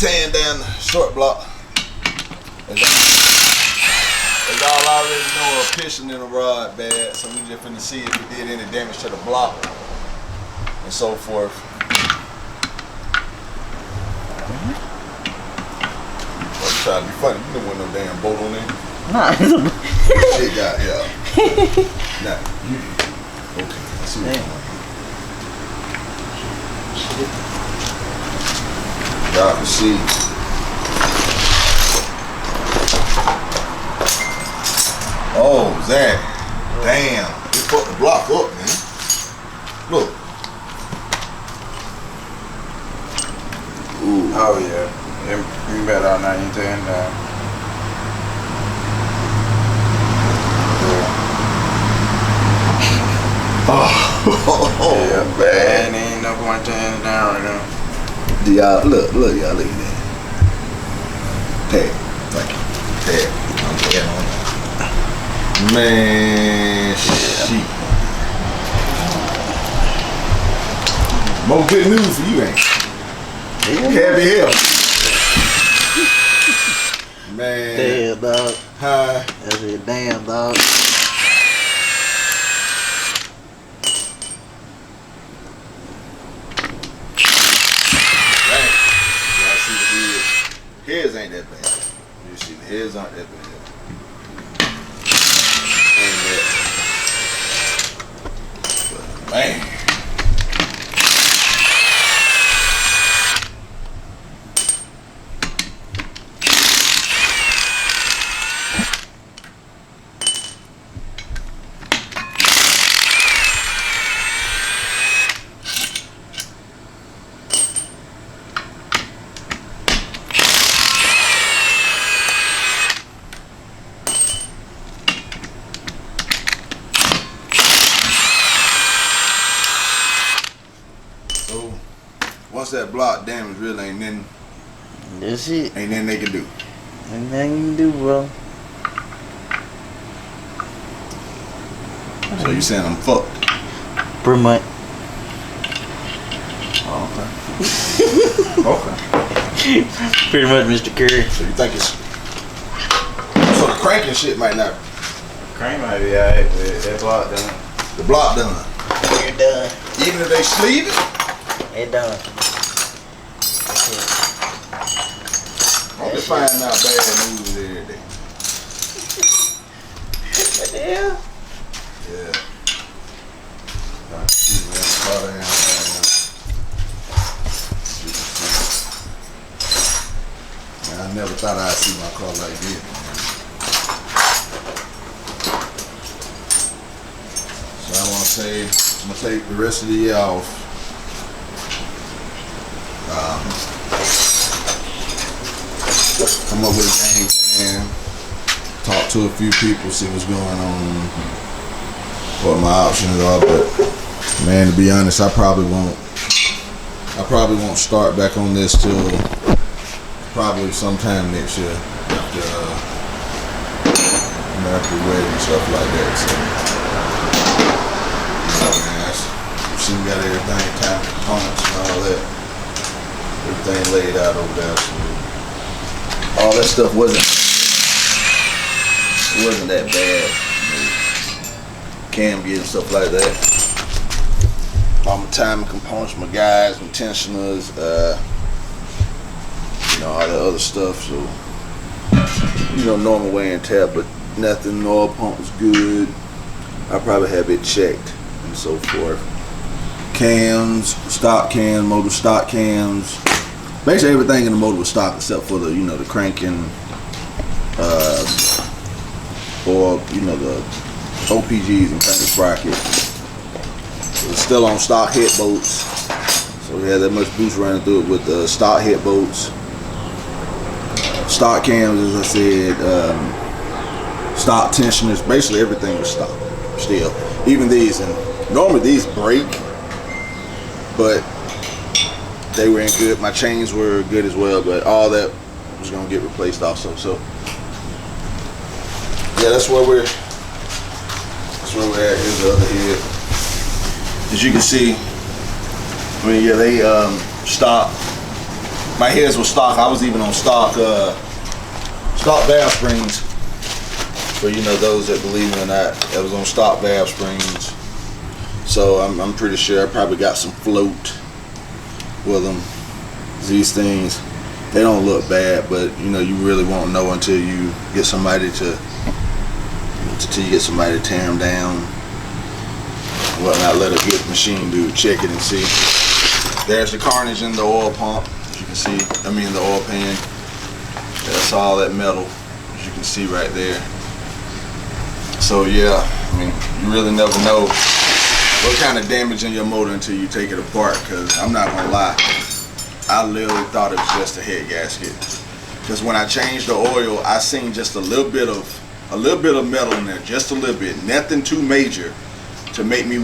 tearing down the short block. As y'all already know, a piston in the rod bad, so we just finna see if it did any damage to the block and so forth. I'm trying to be funny. You didn't want no damn bolt on there. Nah. Shit got, yeah. Nah, you did. Okay, I see what you're doing. Y'all can see. Oh, Zach. Damn. They fucked the block up, man. Look. Ooh. Oh, yeah. You better all night, you tearing down. Oh, yeah, man. Ain't no point tearing down right now. Y'all, look, y'all, look at that. Tag. Thank you. Tag. I'm getting on that. Man, shit. More good news for you, ain't you? Happy hell. Man. Damn, dog. Hi. That's it, damn, dog. Heads ain't that bad. You see, the heads aren't that bad. Ain't that. But, man. Once that block damage, really ain't nothing. That's it. Ain't nothing they can do. Ain't nothing you can do, bro. So you saying I'm fucked? Pretty much. Oh, okay. Okay. Pretty much, Mr. Curry. So you think it's so the cranking shit might not. Crank might be alright, but that block done. The block done. You're done. Even if they sleeve it. It done. I'm just finding out bad news every day. What the hell? Yeah. See that car down right now. Man, I never thought I'd see my car like this, man. So I want to say, I'm going to take the rest of the year off. Come up with a game plan, talk to a few people, see what's going on, what my options are. But man, to be honest, I probably won't start back on this till probably sometime next year after the wedding and stuff like that. So, man, she got everything, time components and all that, everything laid out over there. So all that stuff wasn't that bad. Cam gear and stuff like that. All my timing components, my guides, my tensioners, all that other stuff. So, normal wear and tear, but nothing. The oil pump was good. I probably have it checked and so forth. Cams, stock cams, motor stock cams. Basically everything in the motor was stock except for the, the cranking, or the OPGs and cranking sprockets. It was still on stock head bolts, so we had that much boost running through it with the stock head bolts. Stock cams, as I said, stock tensioners. Basically everything was stock still. Even these, and normally these break, but they were in good. My chains were good as well, but all that was gonna get replaced also. So yeah, that's where we're at. Here's the other head. As you can see, I mean, yeah, they stopped My heads were stock. I was even on stock valve springs. For those that believe it or not, I was on stock valve springs. So I'm pretty sure I probably got some float with them. These things, they don't look bad, but you really won't know until you get somebody to tear them down. Whatnot, let a good machine dude check it and see. There's the carnage in the oil pump, as you can see. The oil pan. That's all that metal, as you can see right there. So yeah, you really never know what kind of damage in your motor until you take it apart. Because I'm not gonna lie, I literally thought it was just a head gasket. Because when I changed the oil, I seen just a little bit of metal in there, just a little bit, nothing too major to make me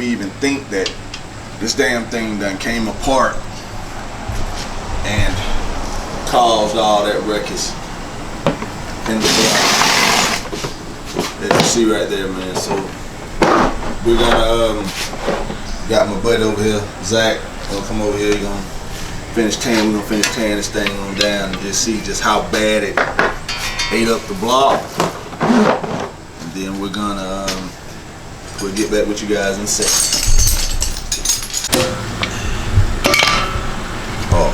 even think that this damn thing done came apart and caused all that ruckus in the block. As you see right there, man. So we're gonna got my buddy over here, Zach, gonna come over here. He's gonna finish tearing. We're gonna finish tearing this thing on down and just see just how bad it ate up the block. And then we're gonna we'll get back with you guys in a second. Oh,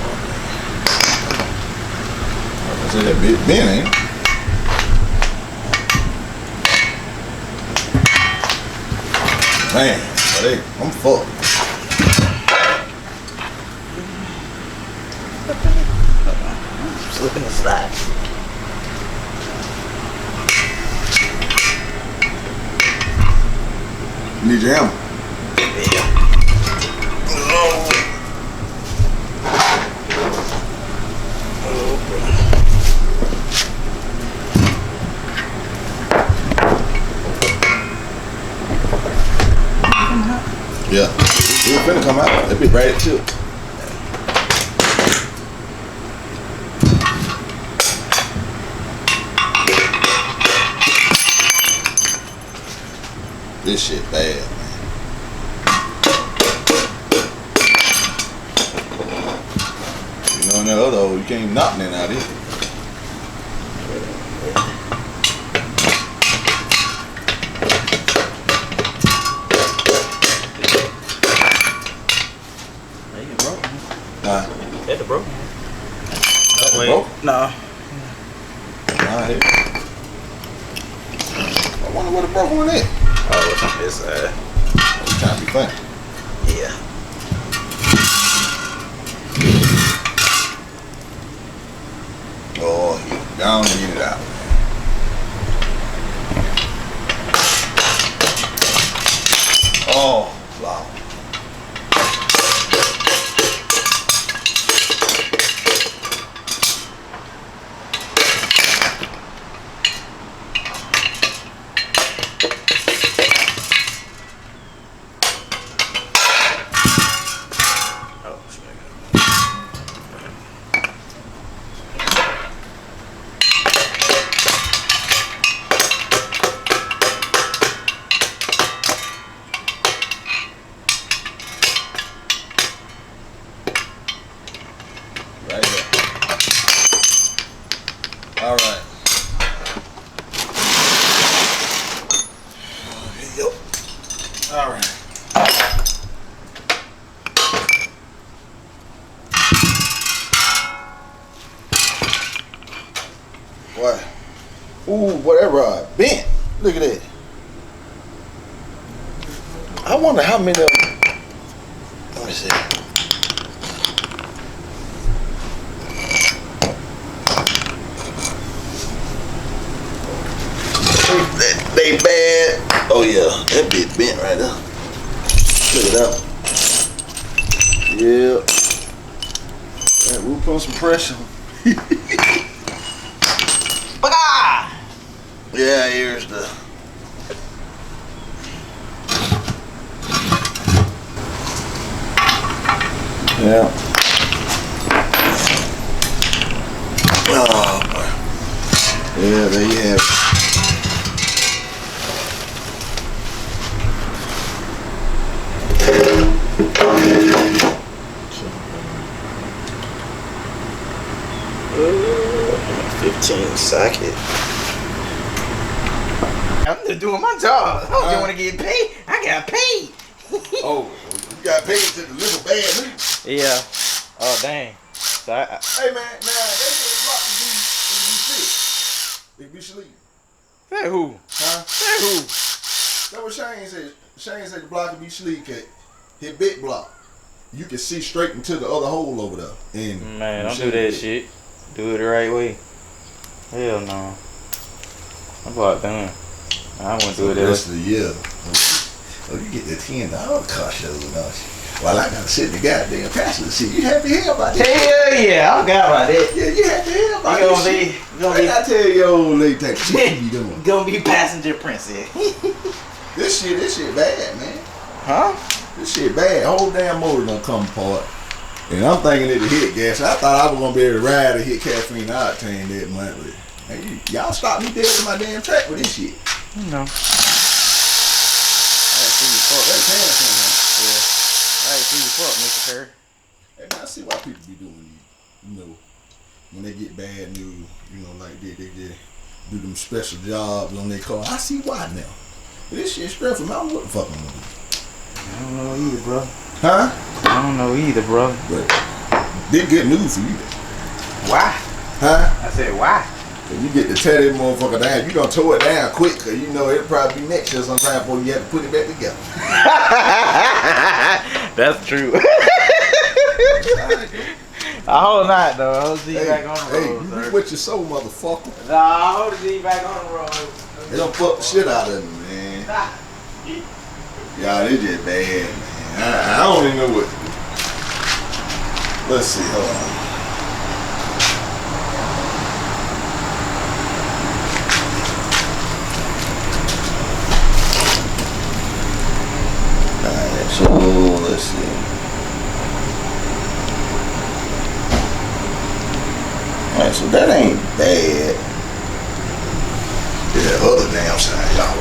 is that bit bent, ain't it? Man, I'm fucked. Slipping and slide. You need your hammer. Yeah, we were finna come out. That'd be right too. This shit bad, man. In that other hole, you can't knock that out either. That's the broke. That's broke? No. Nah, here. I wonder what the broke one is. Oh, it's on this side. It's trying to be funny. Yeah. Oh, he gone and get it out. Oh, wow. Right here. All right. Here you go. All right. What? Ooh, boy, that rod bent. Look at that. I wonder how many of them. Let me see. They bad. Oh yeah, that bitch bent right there. Check it out. Yeah. Man, we'll put some pressure. Yeah, here's the. Yeah. Oh boy. Yeah, there you have it. 15 socket. I'm just doing my job. I don't just want to get paid. I got paid. Oh, you got paid to deliver bad news. Yeah. Oh dang. So Hey man, now they said block to be sick. They be sleep. Say who? Huh? Say who? That's what Shane said. Shane said the block to be sleep. Hit big block. You can see straight into the other hole over there. And Man, don't do that shit. Do it the right way. Hell no. I'm about done. I wouldn't do it the that rest way. of the year. Oh, you get the $10 car show, don't you? Well, I gotta sit in the goddamn passenger seat. You happy to hear about that? Hell yeah, I forgot about that. Yeah, you happy to hear about You that gonna be, shit? you gonna be, I tell your old lady that shit you be doing. gonna be passenger princess. This shit bad, man. Huh? This shit bad. Whole damn motor gonna come apart. And I'm thinking it'll hit gas. I thought I was gonna be able to ride and hit caffeine octane that month. But hey, y'all stopped me dead in my damn track with this shit. You know. That's handsome, man. Yeah. I see you fuck, Mr. Perry. Hey, man, I see why people be doing these. You know, when they get bad news, you know, like they just do them special jobs on their car. I see why now. This shit stressful, man. I don't know what the fuck I'm gonna do. I don't know either, bro. Huh? I don't know either, bro. But they good news for you. Why? Huh? I said why? If you get to tear that motherfucker down, you gonna tow it down quick, cause you know it'll probably be next year sometime before you have to put it back together. That's true. I hope not, though. I hope to see you back on the Hey, road, you sir. reap what you sow, motherfucker. Nah, I hope to see you back on the road. They don't fuck the shit out of me, man. Y'all, they just bad, man. I don't even know what to do. Let's see, hold on. Alright, so let's see. Alright, so that ain't bad. Yeah, the other damn side, y'all.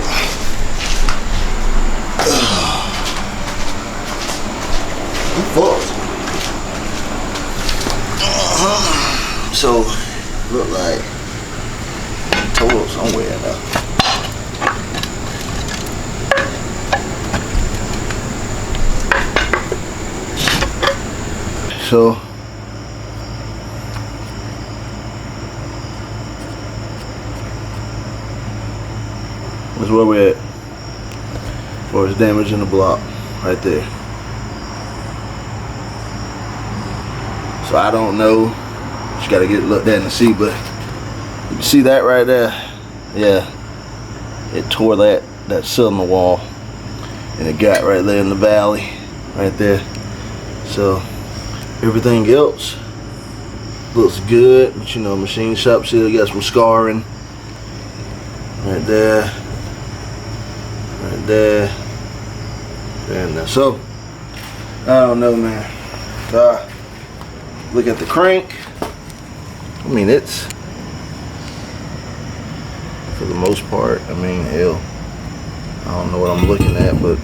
I'm fucked. So, look like total somewhere now. So, that's where we're at. Or it's damage in the block, right there. So I don't know. Just gotta get looked at and see, but you can see that right there. Yeah, it tore that cylinder wall, and it got right there in the valley, right there. So everything else looks good, but you know, machine shop still got some scarring. Right there, right there, and there. So I don't know, man. Look at the crank. I mean, it's for the most part. I mean, hell, I don't know what I'm looking at, but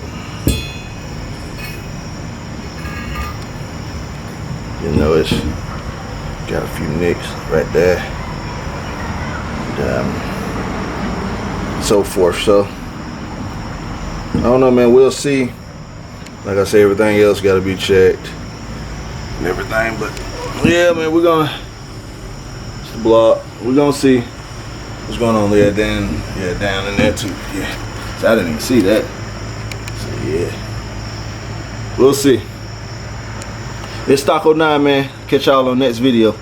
you know, it's got a few nicks right there, and so forth. So I don't know, man. We'll see. Like I say, everything else got to be checked and everything, but yeah, man, we're gonna, it's the block. We're gonna see what's going on there. Down in there too. Yeah, so I didn't even see that. So yeah, we'll see. It's Taco 9, man. Catch y'all on next video.